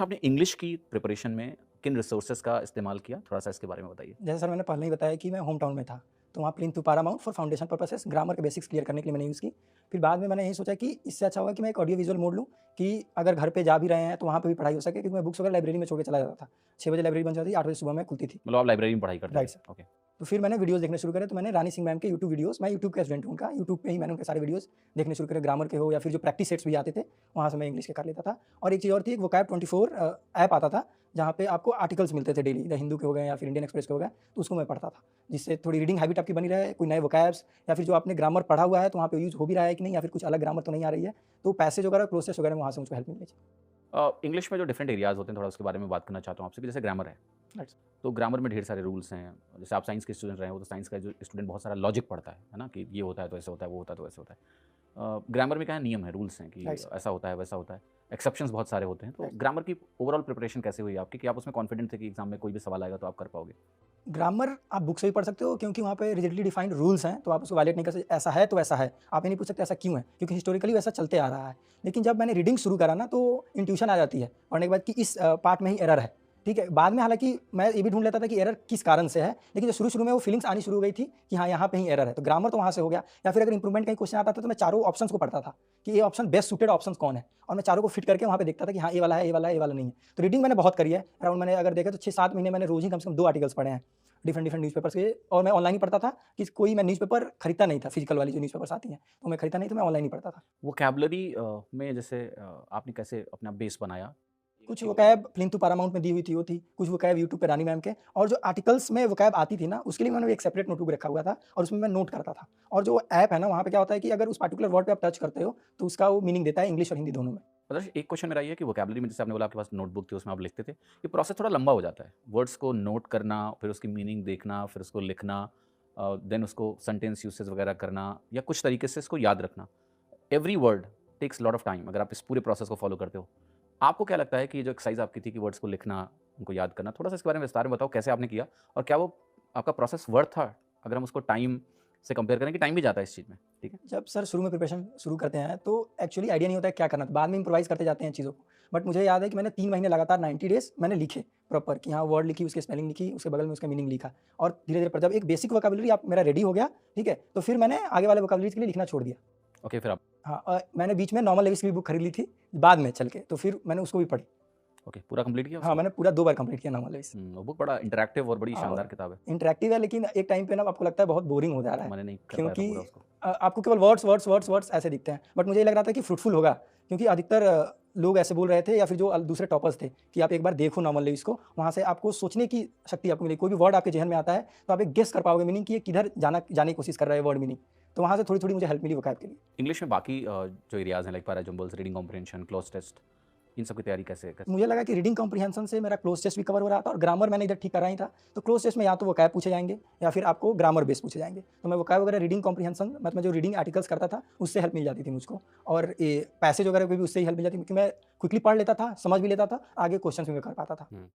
आपने इंग्लिश की प्रिपरेशन में किन रिसोर्सेज का इस्तेमाल किया? थोड़ा-सा इसके बारे में बताइए। जैसे सर मैंने पहले ही बताया कि मैं होम टाउन में था, तो वहाँ plinth to paramount for foundation purposes grammar के बेसिक्स क्लियर करने के लिए मैंने यूज़ की। फिर बाद में मैंने यही सोचा कि इससे अच्छा होगा कि मैं एक ऑडियो विजुअल मोड लूँ कि अगर घर पे जा भी रहे हैं तो वहाँ पे भी पढ़ाई हो सके, क्योंकि मैं बुक्स वगैरह लाइब्रेरी में छोड़ के चला जाता था। 6 बजे लाइब्रेरी बंद हो जाती थी, 8 बजे सुबह में खुलती थी। मतलब आप लाइब्रेरी में पढ़ाई करते थे? Right sir. ओके। तो फिर मैंने वीडियोज़ देखने शुरू करे, तो मैंने रानी सिंह मैम के यूट्यूब वीडियोज़, मैं यूट्यूब का स्टूडेंट हूँ उनका, यूट्यूब पे ही मैंने उनके सारे वीडियोज़ देखने शुरू करे, ग्रामर के हो या फिर जो प्रैक्टिस सेट्स भी आते थे, वहाँ से मैं इंग्लिश के कर लेता था। और एक चीज़ और थी, एक वोकैब 24 ऐप आता था, जहाँ पे आपको आर्टिकल्स मिलते थे डेली, द हिंदू के हो गए या फिर इंडियन एक्सप्रेस के हो गए, तो उसको मैं पढ़ता था। जिससे थोड़ी रीडिंग हैबिट आपकी बनी रहे, कोई नए वोकैब्स या फिर जो आपने ग्रामर पढ़ा हुआ है, तो वहाँ पे यूज़ हो भी रहा है कि नहीं, या फिर कुछ अलग ग्रामर तो नहीं आ रही है, तो पैसेज वगैरह, क्लोज़ेस वगैरह वहाँ से मुझको हेल्प मिलनी चाहिए। इंग्लिश में जो डिफरेंट एरियाज़ होते हैं, थोड़ा उसके बारे में बात करना चाहता हूँ आपसे कि जैसे ग्रामर है, राइट। तो ग्रामर में ढेर सारे रूल्स हैं। जैसे आप साइंस के स्टूडेंट रहे हो, तो साइंस का जो स्टूडेंट बहुत सारा लॉजिक पढ़ता है ना? कि ये होता है तो ऐसे होता है, वो होता है तो ऐसे होता है। ग्रामर में क्या है, नियम है, रूल्स हैं कि राइट सर। ऐसा होता है, वैसा होता है। एक्सेप्शंस बहुत सारे होते हैं। तो राइट। ग्रामर की ओवरऑल प्रिपरेशन कैसे हुई आपकी कि आप उसमें कॉन्फिडेंट थे कि एग्ज़ाम में कोई भी सवाल आएगा तो आप कर पाओगे? ग्रामर आप बुक से भी पढ़ सकते हो, क्योंकि वहाँ पे रिजिडली डिफाइंड रूल्स हैं, तो आप उसको वायलेट नहीं कर सकते। ऐसा है तो ऐसा है, आप ये नहीं पूछ सकते ऐसा क्यों है, क्योंकि हिस्टोरिकली वैसा चलते आ रहा है। लेकिन जब मैंने रीडिंग शुरू करा ना, तो इंट्यूशन आ जाती है पढ़ने के बाद कि इस पार्ट में ही एरर है। ठीक है, बाद में हालांकि मैं ये भी ढूंढ लेता था कि एरर किस कारण से है, लेकिन जो शुरू शुरू में वो फीलिंग्स आनी शुरू हो गई थी कि हाँ, यहाँ पे ही एरर है, तो ग्रामर तो वहाँ से हो गया। या फिर अगर इंप्रूवमेंट का क्वेश्चन आता था, तो मैं चारों ऑप्शन को पढ़ता था कि ये ऑप्शन बेस्ट सूटेड ऑप्शन कौन है, और मैं चारों को फिट करके वहाँ पे देखता था कि हाँ, ये वाला है, ये वाला है, ये वाला नहीं है। तो रीडिंग मैंने बहुत करी है, अराउंड मैंने अगर देखा तो 6-7 महीने मैंने रोज ही कम से कम 2 आर्टिकल्स पढ़े हैं डिफरेंट डिफरेंट न्यूज़पेपर्स के। और मैं ऑनलाइन ही पढ़ता था कि कोई मैं न्यूज़पेपर खरीदता नहीं था, फिजिकल वाली जो न्यूज़पेपर्स आती हैं, तो मैं खरीदता नहीं, तो मैं ऑनलाइन ही पढ़ता था। वोकैब्युलरी में जैसे आपने कैसे अपना बेस बनाया? ये कुछ अच्छी बात वोकैब प्लिंथ टू पारामाउंट में दी हुई थी, वो थी, कुछ वोकैब यूट्यूब पे रानी मैम के, और जो आर्टिकल्स में वोकैब आती थी ना, उसके लिए मैंने एक सेपरेट नोटबुक रखा हुआ था और उसमें मैं नोट करता था। और जो ऐप है ना, वहाँ पे क्या होता है कि अगर उस पार्टिकुलर वर्ड पे आप टच करते हो, तो उसका वो मीनिंग देता है इंग्लिश और हिंदी दोनों में। मतलब एक क्वेश्चन मेरा ये है कि वोकैब्युलरी में जैसे आपने बोला आपके पास नोटबुक थी, उसमें आप लिखते थे। ये प्रोसेस थोड़ा लंबा हो जाता है। वर्ड्स को नोट करना, फिर उसकी मीनिंग देखना, फिर उसको लिखना, देन उसको सेंटेंस यूसेज वगैरह करना या कुछ तरीके से इसको याद रखना। Every word takes lot of time अगर आप इस पूरे प्रोसेस को फॉलो करते हो। आपको क्या लगता है कि ये जो एक्सरसाइज़ आपकी थी कि वर्ड्स को लिखना, उनको याद करना, थोड़ा-सा इसके बारे में विस्तार में बताओ कैसे आपने किया? और क्या वो आपका प्रोसेस वर्थ था? अगर हम उसको टाइम से कंपेयर करें कि टाइम भी जाता है इस चीज़ में, ठीक है? जब सर शुरू में प्रिपरेशन शुरू करते हैं, तो एक्चुअली आइडिया नहीं होता है क्या करना है, बाद में इम्प्रोवाइज़ करते जाते हैं चीज़ों को। बट मुझे याद है कि मैंने 3 महीने लगातार 90 डेज़ मैंने लिखे प्रॉपर, कि हाँ, वर्ड लिखी, उसकी स्पेलिंग लिखी, उसके बगल में उसका मीनिंग लिखा। और धीरे-धीरे जब एक बेसिक वोकैब्युलरी आप मेरा रेडी हो गया, ठीक है, तो फिर मैंने आगे वाले वोकैब्युलरीज़ के लिए लिखना छोड़ दिया। ओके, फिर आप हाँ, मैंने बीच में नॉर्मल लेविस की भी बुक खरीद ली थी, बाद में चल के, तो फिर मैंने उसको भी पढ़ी। ओके, पूरा कंप्लीट किया हाँ, उसको? मैंने पूरा 2 बार कंप्लीट किया नॉर्मल लेविस। वो बुक बड़ा इंटरैक्टिव और बड़ी शानदार और किताब है। इंटरैक्टिव है, लेकिन एक टाइम पे ना आपको लगता है बहुत बोरिंग हो जा रहा है, मैंने नहीं कर पाया था क्योंकि पूरा उसको। आपको केवल वर्ड्स, वर्ड्स, वर्ड्स, वर्ड्स ऐसे दिखते हैं। बट मुझे ये लग रहा था कि फ्रूटफुल होगा, क्योंकि अधिकतर लोग ऐसे बोल रहे थे, या फिर जो दूसरे टॉपर्स थे कि आप एक बार देखो नॉर्मल लेविस को, वहाँ से आपको सोचने की शक्ति आपको मिलेगी। कोई भी वर्ड आपके ज़हन में आता है, तो आप एक गेस कर पाओगे मीनिंग कि ये किधर जाने की कोशिश कर रहा है वर्ड मीनिंग। तो वहाँ से थोड़ी-थोड़ी मुझे हेल्प मिली वोकैब के लिए। इंग्लिश में बाकी जो एरियाज़ हैं like parajumbles, reading comprehension, cloze test, इन सब की तैयारी कैसे कैसे? मुझे लगा कि रीडिंग कॉम्प्रिहेंशन से मेरा क्लोज टेस्ट भी कवर हो रहा था, और ग्रामर मैंने इधर ठीक करा ही था। तो क्लोज टेस्ट में या तो वोकैब पूछे जाएँगे, या फिर आपको ग्रामर बेस पूछे जाएँगे। तो मैं वोकैब वगैरह रीडिंग कॉम्प्रिहेंशन, मतलब जो रीडिंग आर्टिकल्स करता था, उससे हेल्प मिल जाती थी मुझको। और ये पैसेज वगैरह को भी उससे ही हेल्प मिल जाती थी, क्योंकि मैं क्विकली पढ़ लेता था, समझ भी लेता था, आगे क्वेश्चंस भी मैं कर पाता था। हुँ।